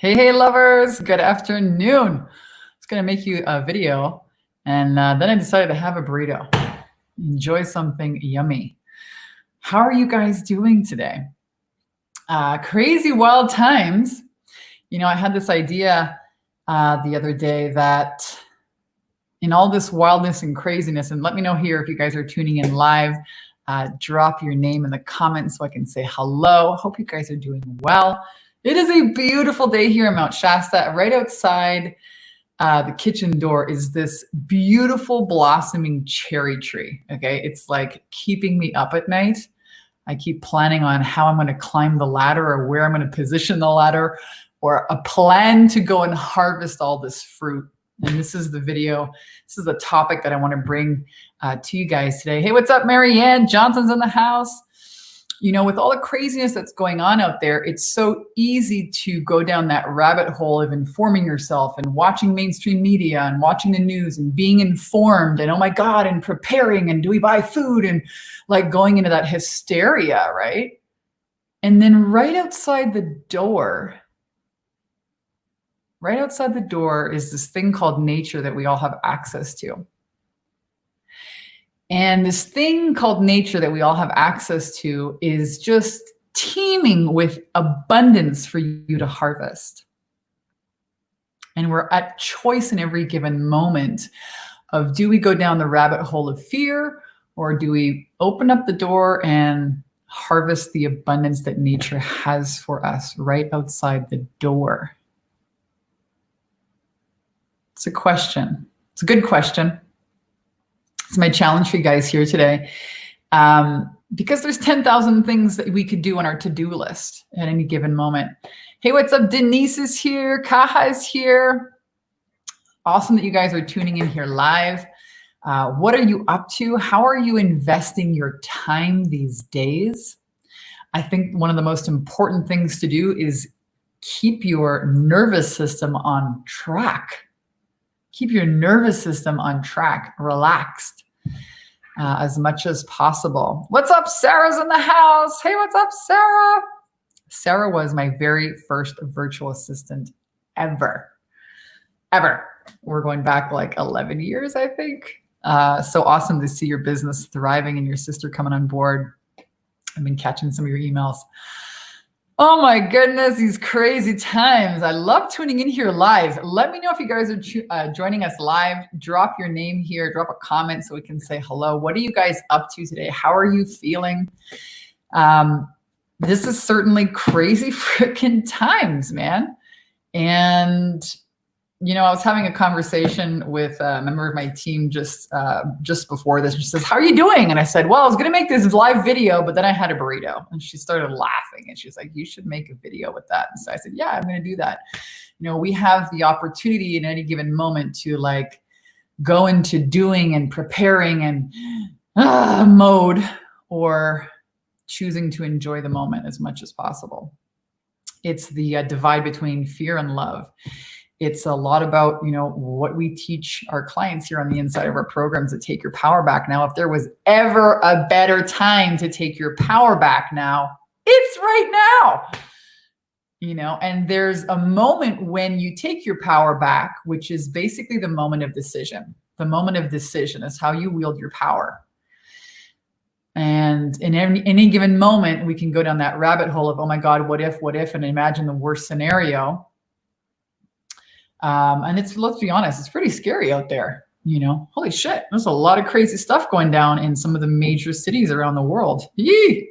Hey, lovers, good afternoon. I was gonna make you a video and then I decided to have a burrito. Enjoy something yummy. How are you guys doing today? Crazy wild times. You know, I had this idea the other day that in all this wildness and craziness, and let me know here if you guys are tuning in live, drop your name in the comments so I can say hello. Hope you guys are doing well. It is a beautiful day here in Mount Shasta. Right outside the kitchen door is this beautiful blossoming cherry tree, okay? It's like keeping me up at night. I keep planning on how I'm gonna climb the ladder or where I'm gonna position the ladder or a plan to go and harvest all this fruit. And this is the video, this is the topic that I wanna bring to you guys today. Hey, what's up, Marianne? Johnson's in the house. You know, with all the craziness that's going on out there, it's so easy to go down that rabbit hole of informing yourself and watching mainstream media and watching the news and being informed and, oh my God, and preparing and do we buy food and like going into that hysteria, right? And then right outside the door is this thing called nature that we all have access to. And this thing called nature that we all have access to is just teeming with abundance for you to harvest. And we're at choice in every given moment of, do we go down the rabbit hole of fear, or do we open up the door and harvest the abundance that nature has for us right outside the door? It's a question. It's a good question. It's my challenge for you guys here today, because there's 10,000 things that we could do on our to-do list at any given moment. Hey, what's up? Denise is here. Kaha is here. Awesome that you guys are tuning in here live. What are you up to? How are you investing your time these days? I think one of the most important things to do is keep your nervous system on track. Keep your nervous system on track, relaxed as much as possible. What's up? Sarah's in the house. Hey, what's up, Sarah? Sarah was my very first virtual assistant ever. We're going back like 11 years, I think. So awesome to see your business thriving and your sister coming on board. I've been catching some of your emails. Oh my goodness, these crazy times. I love tuning in here live. Let me know if you guys are joining us live. Drop your name here, drop a comment so we can say hello. What are you guys up to today? How are you feeling? This is certainly crazy freaking times, man. And you know, I was having a conversation with a member of my team just before this. She says, how are you doing? And I said, well, I was going to make this live video, but then I had a burrito. And she started laughing. And she's like, you should make a video with that. And so I said, yeah, I'm going to do that. You know, we have the opportunity in any given moment to like go into doing and preparing and mode, or choosing to enjoy the moment as much as possible. It's the divide between fear and love. It's a lot about, you know, what we teach our clients here on the inside of our programs, to take your power back now. If there was ever a better time to take your power back now, it's right now. You know, and there's a moment when you take your power back, which is basically the moment of decision. The moment of decision is how you wield your power. And in any given moment, we can go down that rabbit hole of, oh my God, what if, and imagine the worst scenario. And let's be honest, it's pretty scary out there. You know, holy shit, there's a lot of crazy stuff going down in some of the major cities around the world. Yee!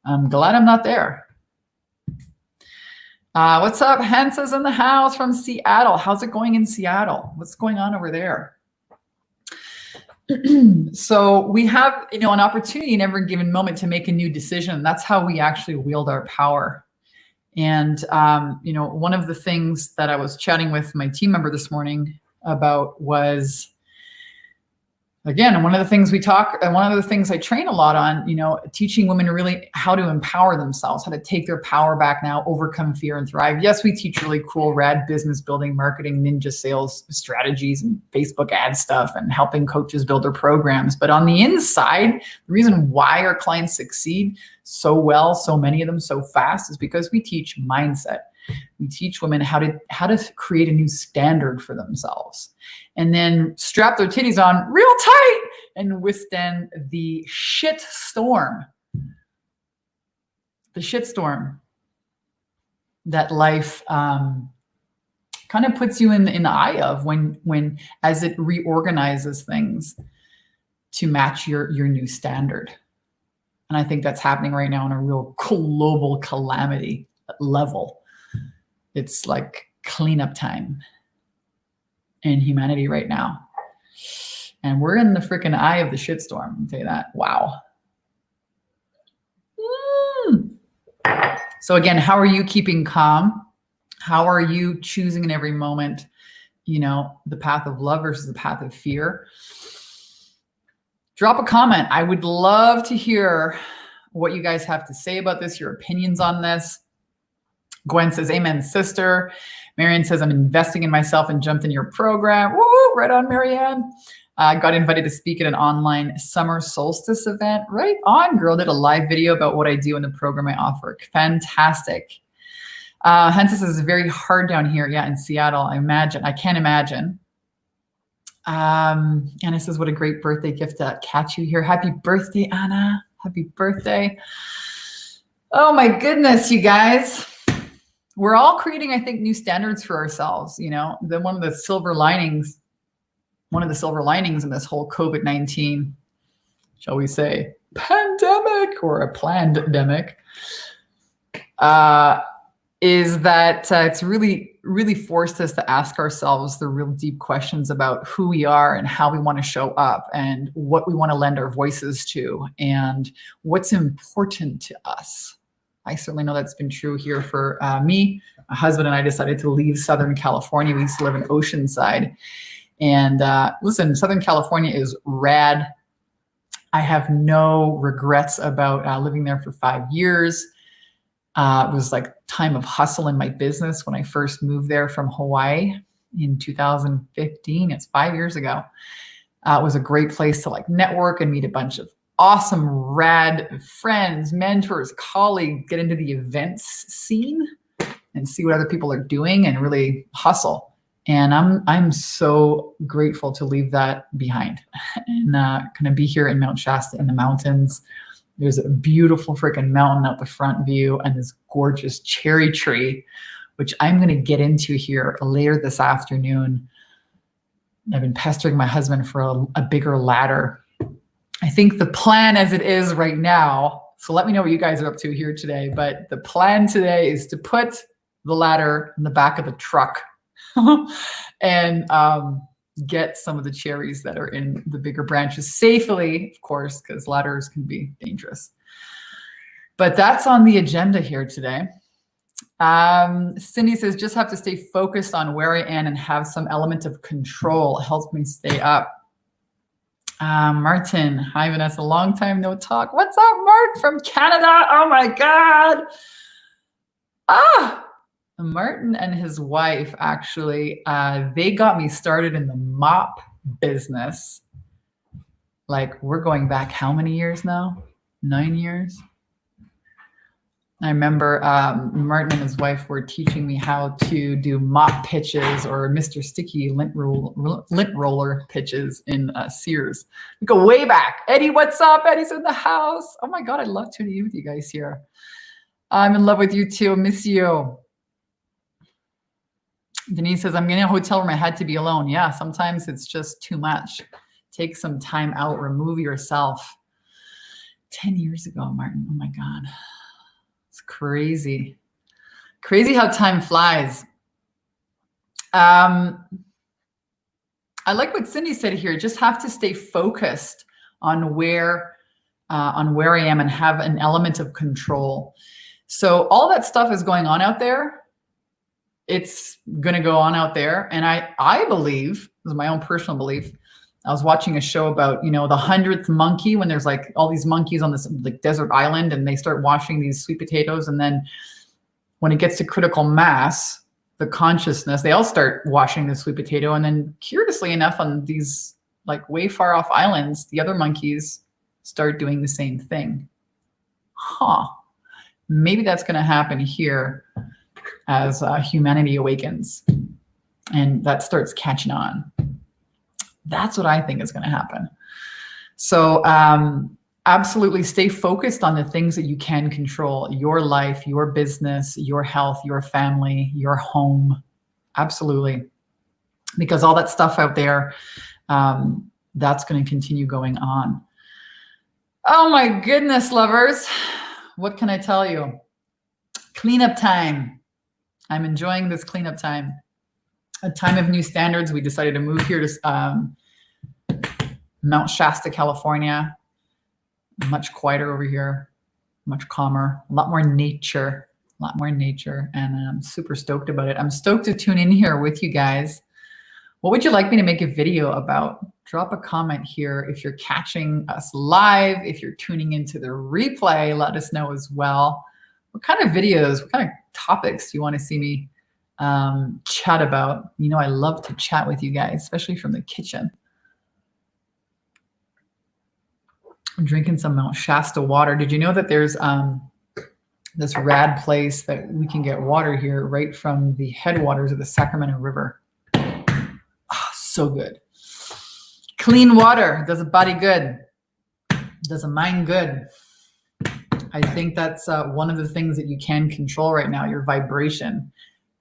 I'm glad I'm not there. What's up? Hansa's in the house from Seattle. How's it going in Seattle? What's going on over there? So we have, you know, an opportunity in every given moment to make a new decision. That's how we actually wield our power. And, you know, one of the things that I was chatting with my team member this morning about was, again, one of the things one of the things I train a lot on, you know, teaching women really how to empower themselves, how to take their power back now, overcome fear and thrive. Yes, we teach really cool, rad business building, marketing, ninja sales strategies and Facebook ad stuff and helping coaches build their programs. But on the inside, the reason why our clients succeed so well, so many of them so fast, is because we teach mindset. We teach women how to create a new standard for themselves, and then strap their titties on real tight and withstand the shit storm. The shit storm that life kind of puts you in the eye of when as it reorganizes things to match your new standard. And I think that's happening right now on a real global calamity level. It's like cleanup time in humanity right now. And we're in the freaking eye of the shitstorm, I'll tell you that. Wow. So again, how are you keeping calm? How are you choosing in every moment, the path of love versus the path of fear? Drop a comment. I would love to hear what you guys have to say about this, your opinions on this. Gwen says, amen, sister. Marianne says, I'm investing in myself and jumped in your program. Woo, right on, Marianne. I got invited to speak at an online summer solstice event. Right on, girl. Did a live video about what I do in the program I offer. Fantastic. Hansa says, it's very hard down here. Yeah, in Seattle, I can't imagine. Anna says, what a great birthday gift to catch you here. Happy birthday, Anna. Happy birthday. Oh my goodness, you guys. We're all creating, I think, new standards for ourselves. One of the silver linings in this whole COVID-19, shall we say, pandemic or a plandemic, is that it's really forced us to ask ourselves the real deep questions about who we are and how we want to show up and what we want to lend our voices to and what's important to us. I certainly know that's been true here for me. My husband and I decided to leave Southern California. We used to live in Oceanside. And listen, Southern California is rad. I have no regrets about living there for 5 years. It was like time of hustle in my business when I first moved there from Hawaii in 2015. It's 5 years ago. It was a great place to network and meet a bunch of awesome, rad friends, mentors, colleagues, get into the events scene and see what other people are doing and really hustle. And I'm so grateful to leave that behind and kind of be here in Mount Shasta in the mountains. There's a beautiful freaking mountain out the front view and this gorgeous cherry tree, which I'm going to get into here later this afternoon. I've been pestering my husband for a bigger ladder. I think the plan as it is right now, so let me know what you guys are up to here today, but the plan today is to put the ladder in the back of the truck and get some of the cherries that are in the bigger branches safely, of course, because ladders can be dangerous. But that's on the agenda here today. Cindy says, just have to stay focused on where I am and have some element of control. It helps me stay up. Martin, hi Vanessa, long time no talk. What's up, Martin from Canada? Oh my God. Martin and his wife, actually, they got me started in the mop business. We're going back how many years now? 9 years. I remember Martin and his wife were teaching me how to do mop pitches or Mr. Sticky lint roller pitches in Sears. We go way back. Eddie, what's up? Eddie's in the house. Oh my God, I love tuning in with you guys here. I'm in love with you too. Miss you. Denise says, I'm in a hotel room. I had to be alone. Yeah, sometimes it's just too much. Take some time out. Remove yourself. 10 years ago, Martin. Oh my God. It's crazy. Crazy how time flies. I like what Cindy said here. Just have to stay focused on where I am and have an element of control. So all that stuff is going on out there. It's going to go on out there. And I believe, this is my own personal belief, I was watching a show about, the 100th monkey, when there's all these monkeys on this desert island and they start washing these sweet potatoes. And then when it gets to critical mass, the consciousness, they all start washing the sweet potato. And then curiously enough, on these way far off islands, the other monkeys start doing the same thing. Maybe that's going to happen here. as humanity awakens and that starts catching on. That's what I think is going to happen. So absolutely stay focused on the things that you can control: your life, your business, your health, your family, your home. Absolutely. Because all that stuff out there, that's going to continue going on. Oh my goodness, lovers. What can I tell you? Cleanup time. I'm enjoying this cleanup time. A time of new standards. We decided to move here to Mount Shasta, California. Much quieter over here, much calmer, a lot more nature, and I'm super stoked about it. I'm stoked to tune in here with you guys. What would you like me to make a video about? Drop a comment here if you're catching us live. If you're tuning into the replay, let us know as well. What kind of videos, what kind of topics do you want to see me chat about? You know, I love to chat with you guys, especially from the kitchen. I'm drinking some Mount Shasta water. Did you know that there's this rad place that we can get water here right from the headwaters of the Sacramento River? Oh, so good. Clean water does a body good, does a mind good. I think that's one of the things that you can control right now: your vibration,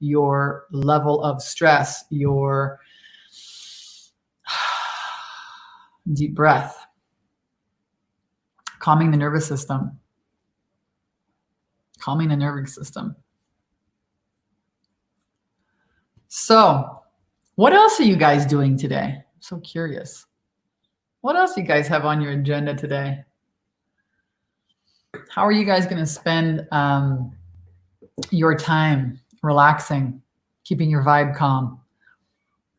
your level of stress, your deep breath. Calming the nervous system. Calming the nervous system. So, what else are you guys doing today? I'm so curious. What else do you guys have on your agenda today? How are you guys going to spend your time relaxing, keeping your vibe calm?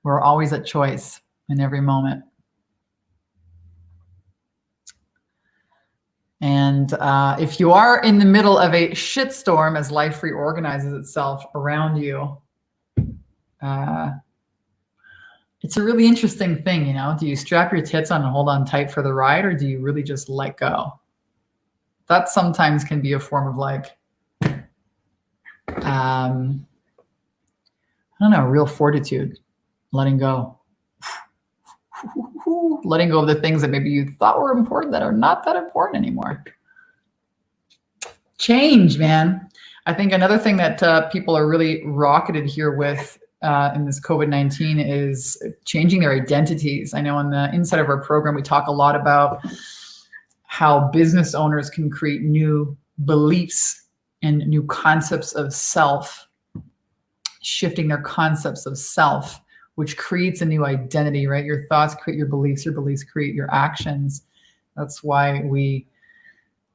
We're always at choice in every moment. And if you are in the middle of a shitstorm as life reorganizes itself around you, it's a really interesting thing, you know? Do you strap your tits on and hold on tight for the ride, or do you really just let go? That sometimes can be a form of like, I don't know, real fortitude, letting go. Letting go of the things that maybe you thought were important that are not that important anymore. Change, man. I think another thing that people are really rocketed here with in this COVID-19 is changing their identities. I know on the inside of our program, we talk a lot about how business owners can create new beliefs and new concepts of self, shifting their concepts of self, which creates a new identity, right? Your thoughts create your beliefs create your actions. That's why we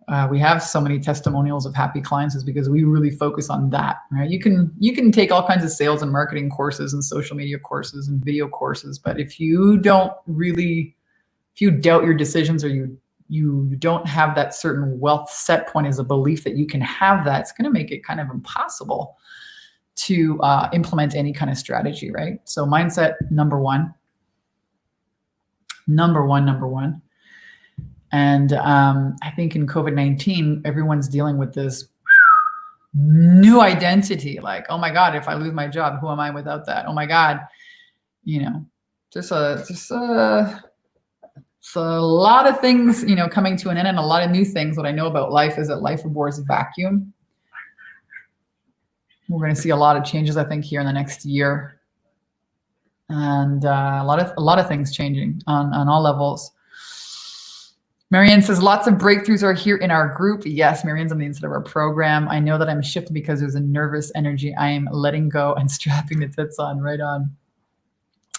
have so many testimonials of happy clients, is because we really focus on that, right? You can take all kinds of sales and marketing courses and social media courses and video courses, but if you doubt your decisions, or you don't have that certain wealth set point as a belief that you can have that, it's going to make it kind of impossible to implement any kind of strategy, right? So mindset, number one. And I think in COVID-19, everyone's dealing with this new identity. Like, oh my God, if I lose my job, who am I without that? Oh my God, you know, just a lot of things, you know, coming to an end, and a lot of new things. What I know about life is that life abhors a vacuum. We're going to see a lot of changes, I think, here in the next year, and a lot of things changing on all levels. Marianne says lots of breakthroughs are here in our group. Yes, Marianne's on the inside of our program. I know that I'm shifting because there's a nervous energy. I am letting go and strapping the tits on. Right on.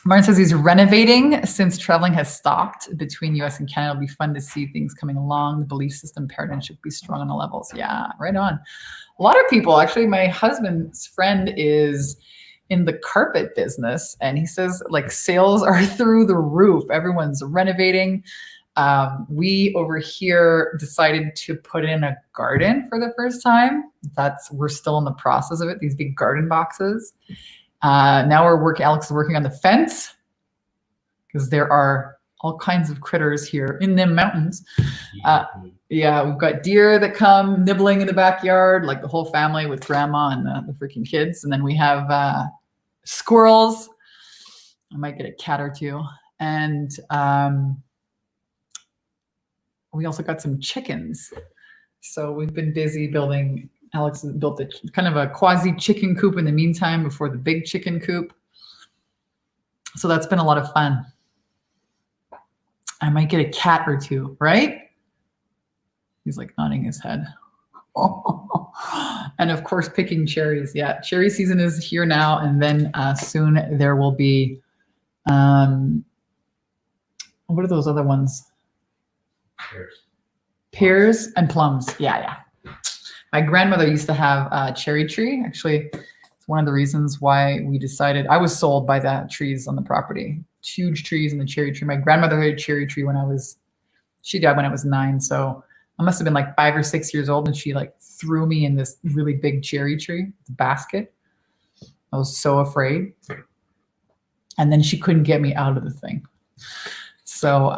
Martin says he's renovating since traveling has stopped between US and Canada. It'll be fun to see things coming along. The belief system paradigm should be strong on all levels. Yeah, right on. A lot of people, actually, my husband's friend is in the carpet business, and he says like sales are through the roof. Everyone's renovating. We over here decided to put in a garden for the first time. We're still in the process of it. These big garden boxes. Now Alex is working on the fence, because there are all kinds of critters here in the mountains. Yeah, we've got deer that come nibbling in the backyard, like the whole family with grandma and the freaking kids. And then we have squirrels. I might get a cat or two. And we also got some chickens. So we've been busy building. Alex has built a kind of a quasi chicken coop in the meantime before the big chicken coop. So that's been a lot of fun. I might get a cat or two, right? He's like nodding his head. And of course, picking cherries. Yeah, cherry season is here now. And then soon there will be, what are those other ones? Pears and plums. Yeah. My grandmother used to have a cherry tree. Actually, it's one of the reasons why we decided, I was sold by the trees on the property. Huge trees and the cherry tree. My grandmother had a cherry tree she died when I was 9. So I must have been like 5 or 6 years old, and she like threw me in this really big cherry tree basket. I was so afraid. And then she couldn't get me out of the thing. So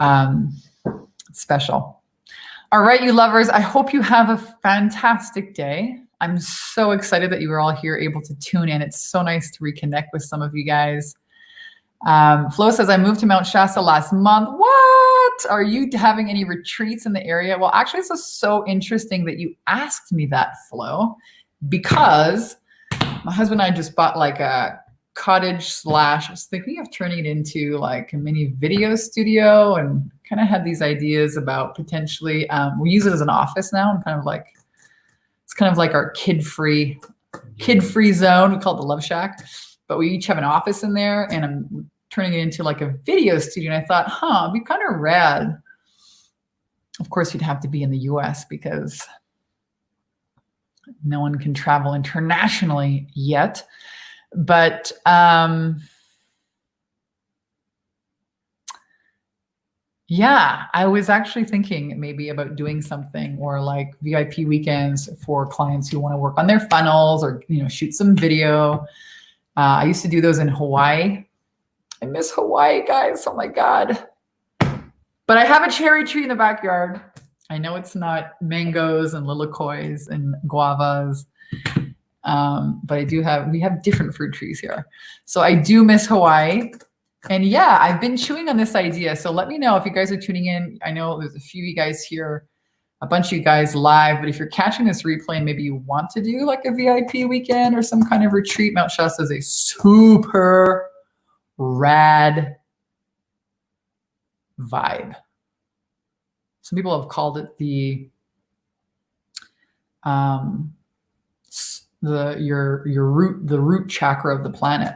it's special. All right, you lovers, I hope you have a fantastic day. I'm so excited that you were all here able to tune in. It's so nice to reconnect with some of you guys. Flo says, I moved to Mount Shasta last month. What? Are you having any retreats in the area? Well, actually, this is so interesting that you asked me that, Flo, because my husband and I just bought like a cottage / I was thinking of turning it into like a mini video studio, and kind of had these ideas about potentially, we use it as an office now, and it's kind of like our kid-free zone. We call it the Love Shack, but we each have an office in there, and I'm turning it into like a video studio. And I thought, it'd be kind of rad. Of course, you'd have to be in the US because no one can travel internationally yet. But yeah, I was actually thinking maybe about doing something, or like VIP weekends for clients who want to work on their funnels, or shoot some video. I used to do those in Hawaii. I miss Hawaii, guys. Oh my God. But I have a cherry tree in the backyard. I know it's not mangoes and lilacois and guavas. But we have different fruit trees here. So I do miss Hawaii. And yeah, I've been chewing on this idea. So let me know if you guys are tuning in. I know there's a few of you guys here, a bunch of you guys live, but if you're catching this replay and maybe you want to do like a VIP weekend or some kind of retreat, Mount Shasta is a super rad vibe. Some people have called it the root chakra of the planet.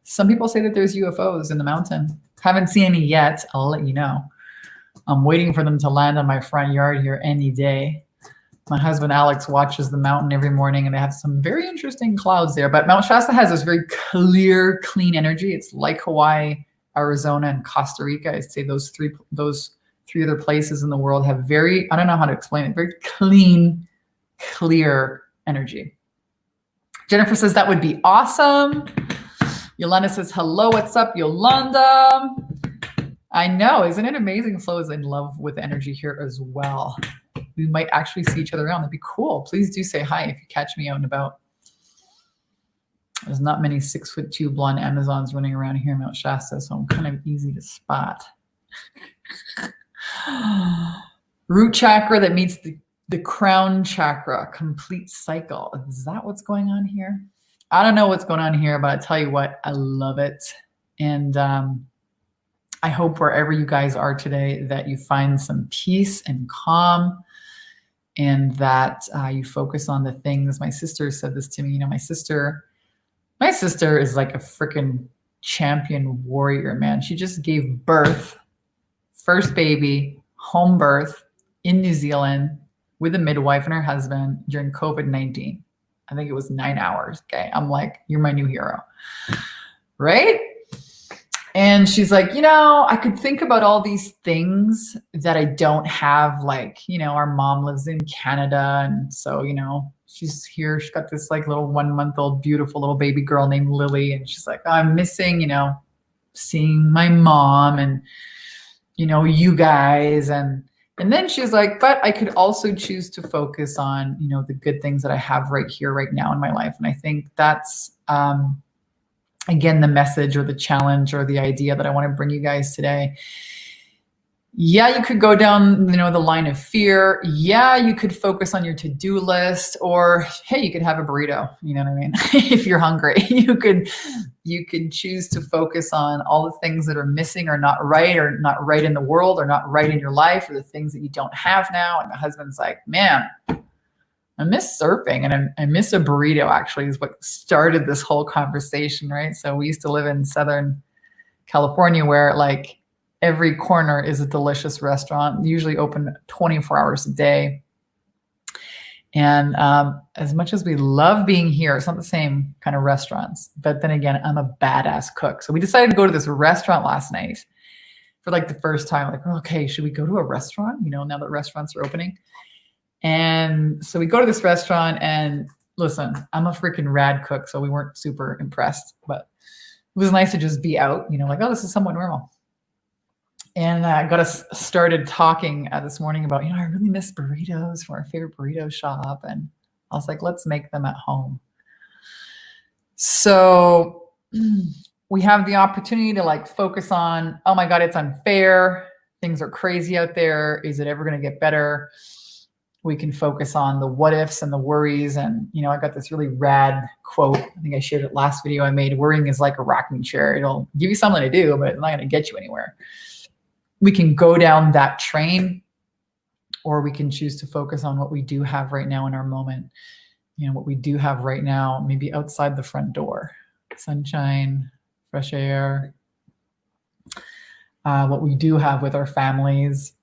Some people say that there's UFOs in the mountain. Haven't seen any yet. I'll let you know. I'm waiting for them to land on my front yard here any day. My husband Alex watches the mountain every morning, and they have some very interesting clouds there. But Mount Shasta has this very clear, clean energy. It's like Hawaii, Arizona, and Costa Rica. I'd say those three other places in the world have very, I don't know how to explain it, very clean, clear energy. Jennifer says that would be awesome. Yolanda says, hello, what's up, Yolanda? I know, isn't it amazing? Flo is in love with energy here as well. We might actually see each other around. That'd be cool. Please do say hi if you catch me out and about. There's not many 6'2" blonde Amazons running around here in Mount Shasta, so I'm kind of easy to spot. Root chakra that meets the crown chakra, complete cycle. Is that what's going on here? I don't know what's going on here, but I tell you what, I love it. And I hope wherever you guys are today that you find some peace and calm, and that you focus on the things. My sister said this to me. My sister is like a freaking champion warrior, man. She just gave birth, first baby, home birth in New Zealand with a midwife and her husband during COVID-19. I think it was 9 hours. Okay. I'm like, you're my new hero. Right? And she's like, I could think about all these things that I don't have. Like, our mom lives in Canada. And so, she's here. She's got this like little 1-month-old, beautiful little baby girl named Lily. And she's like, I'm missing, seeing my mom. And, you guys. And then she's like, but I could also choose to focus on, the good things that I have right here, right now in my life. And I think that's, again, the message or the challenge or the idea that I want to bring you guys today. Yeah, you could go down, the line of fear. Yeah, you could focus on your to-do list, or hey, you could have a burrito. You know what I mean? If you're hungry, you could choose to focus on all the things that are missing or not right in the world or not right in your life, or the things that you don't have now. And my husband's like, man, I miss surfing and I miss a burrito, actually, is what started this whole conversation, right? So we used to live in Southern California where like every corner is a delicious restaurant, usually open 24 hours a day. And as much as we love being here, it's not the same kind of restaurants. But then again, I'm a badass cook. So we decided to go to this restaurant last night for like the first time. Like, okay, should we go to a restaurant? Now that restaurants are opening. And so we go to this restaurant, and listen, I'm a freaking rad cook, so we weren't super impressed. But it was nice to just be out, like, oh, this is somewhat normal. And got us started talking this morning about, I really miss burritos from our favorite burrito shop. And I was like, let's make them at home. So we have the opportunity to like focus on, oh my God, it's unfair. Things are crazy out there. Is it ever going to get better? We can focus on the what ifs and the worries. And, I got this really rad quote. I think I shared it last video I made. Worrying is like a rocking chair. It'll give you something to do, but it's not going to get you anywhere. We can go down that train, or we can choose to focus on what we do have right now in our moment. What we do have right now, maybe outside the front door, sunshine, fresh air, what we do have with our families.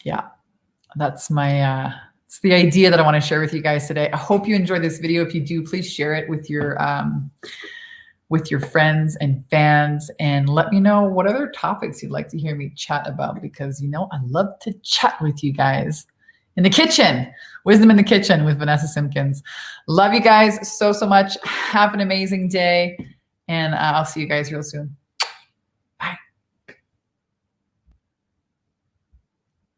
Yeah, that's it's the idea that I want to share with you guys today. I hope you enjoyed this video. If you do, please share it with your friends and fans, and let me know what other topics you'd like to hear me chat about, because I love to chat with you guys in the kitchen. Wisdom in the Kitchen with Vanessa Simpkins. Love you guys so much. Have an amazing day, and I'll see you guys real soon.